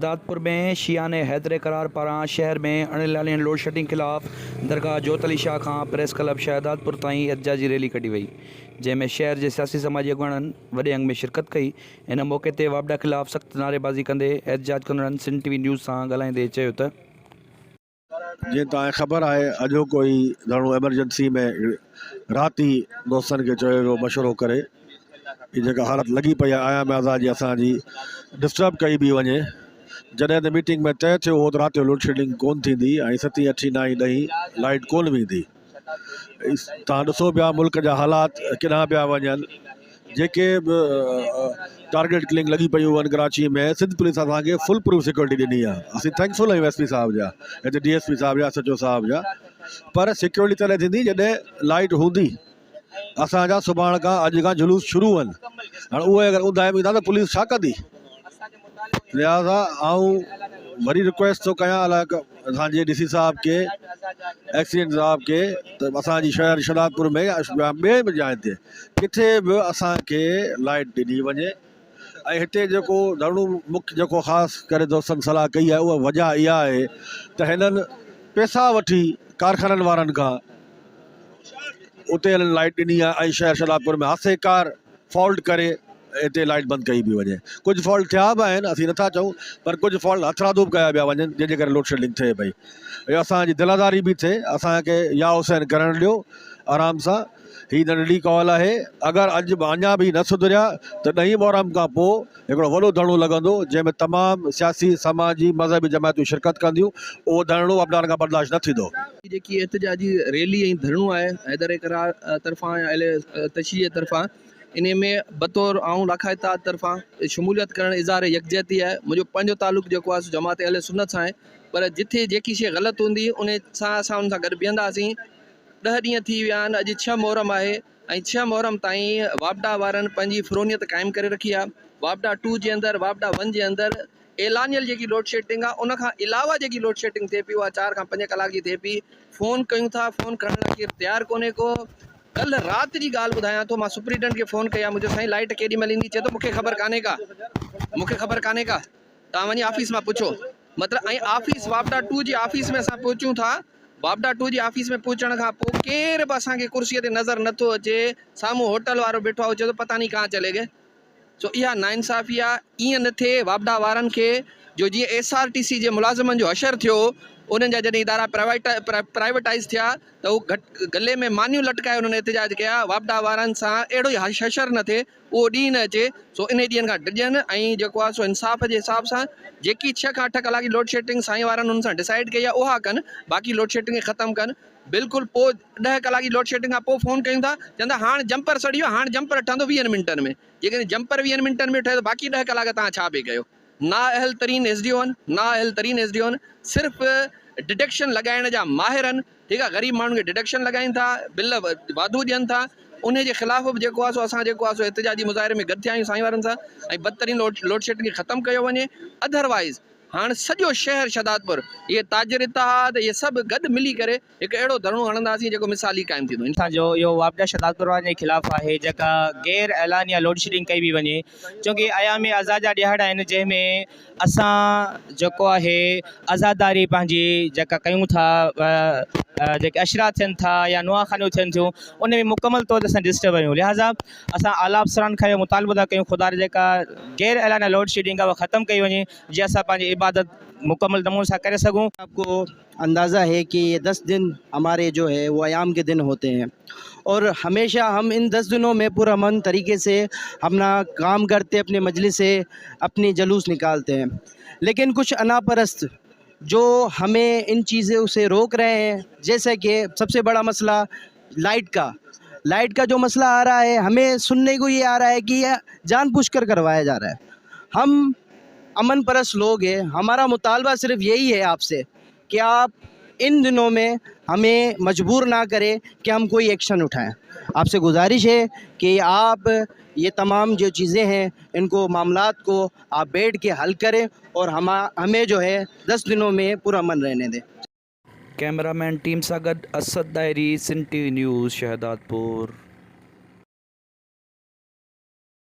दादपुर में शियाने हैदर करार पारां शहर में अणिलालियन लोड शेडिंग खिलाफ़ दरगाह जोत अली शाह खां प्रेस क्लब शहदादपुर ताईं एहतजाजी रैली कढी वई, जंहिंमें शहर के सियासी समाजी अॻुवाणनि वॾे अंग में शिरकत कई। इन मौक़े ते वापडा खिलाफ़ सख़्त नारेबाज़ी कंदे एहतजाज कंदड़नि सिंध टीवी न्यूज़ सां ॻाल्हाईंदे चयो त जी तव्हांखे ख़बर आहे अॼो कोई धरणो एमरजेंसी में राति दोस्तनि खे चयो वियो मशवरो करे कि जेका हालत लगी पई आहे आया में आज़ादी असांजी डिस्टर्ब कई बि वञे। जॾहिं त मीटिंग में तय थियो हो त राति जो लोड शेडिंग कोन थींदी ऐं 7, 8, 9, 10 लाइट कोन वेंदी। तव्हां ॾिसो पिया मुल्क जा हालात किॾां पिया वञनि। जेके बि टारगेट किलिंग लगी पई हुअनि कराची में, सिंध पुलिस असांखे फुल प्रूफ सिक्योरिटी ॾिनी आहे। असीं थैंकफुल आहियूं एसपी साहब जा, हिते DSP साहब जा, SHO साहब जा। पर सिक्योरिटी तॾहिं थींदी जॾहिं लाइट हूंदी। असांजा सुभाणे खां अॼु खां जुलूस शुरू आहिनि, हाणे उहे अगरि उधाइम ईंदा त पुलिस छा कंदी। लिहाज़ा आऊं वरी रिक्वेस्ट थो कयां असांजे DC साहब के, एक्सीडेंट साहब के, त असांजी शहर शहदादपुर में ॿिए बि जाइ ते किथे बि असांखे लाइट ॾिनी वञे। ऐं हिते जेको धरणो मुख्य जेको ख़ासि करे दोस्तनि सलाह कई आहे उहा वजह इहा आहे त हिननि पैसा वठी कारखाननि वारनि खां उते हिननि लाइट ॾिनी आहे ऐं शहर शहदादपुर में आसेकार फॉल्ट करे हिते लाइट बंदि कई बि वञे। कुझु फॉल्ट थिया बि आहिनि, असीं नथा चऊं, पर कुझु फॉल्ट हथरादू बि कया पिया वञनि जंहिंजे करे लोड शेडिंग थिए पई। इहो असांजी दिलादारी बि थिए, असांखे या हुसैन करणु ॾियो आराम सां। हीअ नंढड़ी कॉल आहे, अगरि अॼु अञा बि न सुधरिया त 9 मुहर्रम खां पोइ हिकिड़ो वॾो धरणो लॻंदो जंहिंमें तमामु सियासी समाजी मज़हबी जमायतूं शिरकत कंदियूं। उहो धरणो अबडार खां बर्दाश्त न थींदो। जेकी एहतजाजी रैली ऐं धरणो आहे हैदर करार तरफ़ां या तशरीह तरफ़ां, इन में बतौर आऊं लाखाइता तरफ़ां शमूलियत करण इज़हार यकजहती आहे। मुंहिंजो पंहिंजो तालुक़ जेको आहे जमात अहले सुन्नत सां आहे, पर जिथे जेकी शइ ग़लति हूंदी उन सां असां उन सां गॾु बीहंदासीं। 10 ॾींहं थी विया आहिनि, अॼु 6 मुहर्रम आहे ऐं 6 मुहर्रम ताईं वापडा वारनि पंहिंजी फ़ुरोनियत क़ाइमु करे रखी आहे। वापडा 2 जे अंदरि, वापडा 1 जे अंदरि एलानियल जेकी लोड शेडिंग आहे उन खां अलावा जेकी लोड शेडिंग थिए पई उहा 4 खां 5 कलाक जी थिए पई। फ़ोन कयूं था, फ़ोन करण लाइ केरु तयारु कोन्हे को। कल्ह राति जी ॻाल्हि ॿुधायां थो, मां सुपरिटेंडेंट खे फ़ोन कया, मुंहिंजो साईं लाइट केॾी महिल ईंदी, चए थो मूंखे ख़बर कान्हे का, मूंखे ख़बर कान्हे का, तव्हां वञी ऑफिस मां पुछो। मतिलबु ऐं ऑफिस वापडा 2 जी ऑफिस में असां पहुचूं था। वापडा 2 जी ऑफिस में पहुचण खां पोइ केर बि असांखे कुर्सीअ ते नज़र नथो अचे। साम्हूं होटल वारो वेठो आहे, चए थो पता नहीं कहाँ चले गए। सो इहा नाइंसाफ़ी आहे। ईअं न थिए वापडा वारनि खे जो जीअं SRTC जे मुलाज़िमनि जो हशर थियो, उन्हनि जा जॾहिं इदारा प्राइवेटाइज़ थिया त उहो गले में मानियूं लटकाए उन्हनि एहतजाज कया। वापडा वारनि सां अहिड़ो ई हशर न थिए, उहो ॾींहुं न अचे। सो इन ॾींहंनि खां डिॼनि ऐं जेको आहे सो इंसाफ़ जे हिसाब सां जेकी 6 खां 8 कलाक जी लोड शेडिंग साईं वारनि हुन सां डिसाइड कई आहे उहा कनि, बाक़ी लोड शेडिंग खे ख़तमु कनि। बिल्कुलु पोइ 10 कलाक जी लोड शेडिंग खां पोइ फ़ोन कयूं था, चवंदा हाणे जंपर सड़ी वियो, हाणे जंपर ठहंदो 20 मिंटनि में। जेकॾहिं जंपर 20 मिंटनि में ठहे त बाक़ी 10 कलाक तव्हां छा पिए कयो। ना अहल तरीन SDO आहिनि, ना अहल तरीन SDO आहिनि, सिर्फ़ु डिटेक्शन लॻाइण जा माहिर आहिनि। ठीकु आहे, ग़रीब माण्हुनि खे डिटेक्शन लॻाइनि था, बिल वाधू ॾियनि था। उन जे ख़िलाफ़ बि जेको आहे सो असां जेको आहे सो एहतजाजी मुज़ाहिरे में गॾु थिया आहियूं साईं वारनि सां, ऐं बदतरीन लोड शेडिंग खे ख़तमु कयो वञे। अदरवाइज़ हाणे सॼो शहर शहदादपुर, इहे ताजिर इत्तेहाद, इहे सभु गॾु मिली करे हिकु अहिड़ो धरणो हणंदासीं जेको मिसाली क़ाइमु थींदो। असांजो इहो वापडा शहदादपुर वारनि जे ख़िलाफ़ु आहे जेका गैर ऐलानिया लोड शेडिंग कई बि वञे। छोकी अयाम आज़ाद जा ॾिहाड़ा आहिनि जंहिंमें असां जेको आहे आज़ादारी पंहिंजी जेका कयूं था, जेके अशरा थियनि था या नुआखानियूं थियनि थियूं, उन में मुकमल तौर ते असां डिस्टर्ब आहियूं। लिहाज़ा असां आला अफ़सरान खां इहो मुतालबो था कयूं ख़ुदा जेका गैर ऐलानिया लोड शेडिंग आहे उहा ख़तमु कई वञे, जीअं असां पंहिंजी इबादत मुकम्मल नमूने से कर सकूँ। आपको अंदाज़ा है कि ये 10 दिन हमारे जो है वो अयाम के दिन होते हैं और हमेशा हम इन 10 दिनों में पुरअमन तरीके से अपना काम करते, अपने मजलिस से अपनी जुलूस निकालते हैं। लेकिन कुछ अनापरस्त जो हमें इन चीज़ों से रोक रहे हैं, जैसे कि सबसे बड़ा मसला लाइट का जो मसला आ रहा है, हमें सुनने को ये आ रहा है कि यह जानबूझकर करवाया जा रहा है। हम अमन परस्त लोग हैं, हमारा मुतालबा सिर्फ यही है आपसे कि आप इन दिनों में हमें मजबूर ना करें कि हम कोई एक्शन उठाएं। आपसे गुजारिश है कि आप ये तमाम जो चीज़ें हैं इनको मामलात को आप बैठ के हल करें और हमें जो है 10 दिनों में पुरअमन रहने दें। कैमरामैन टीम सां गॾु असद दायरी, सिंध टीवी न्यूज़ शहदादपुर।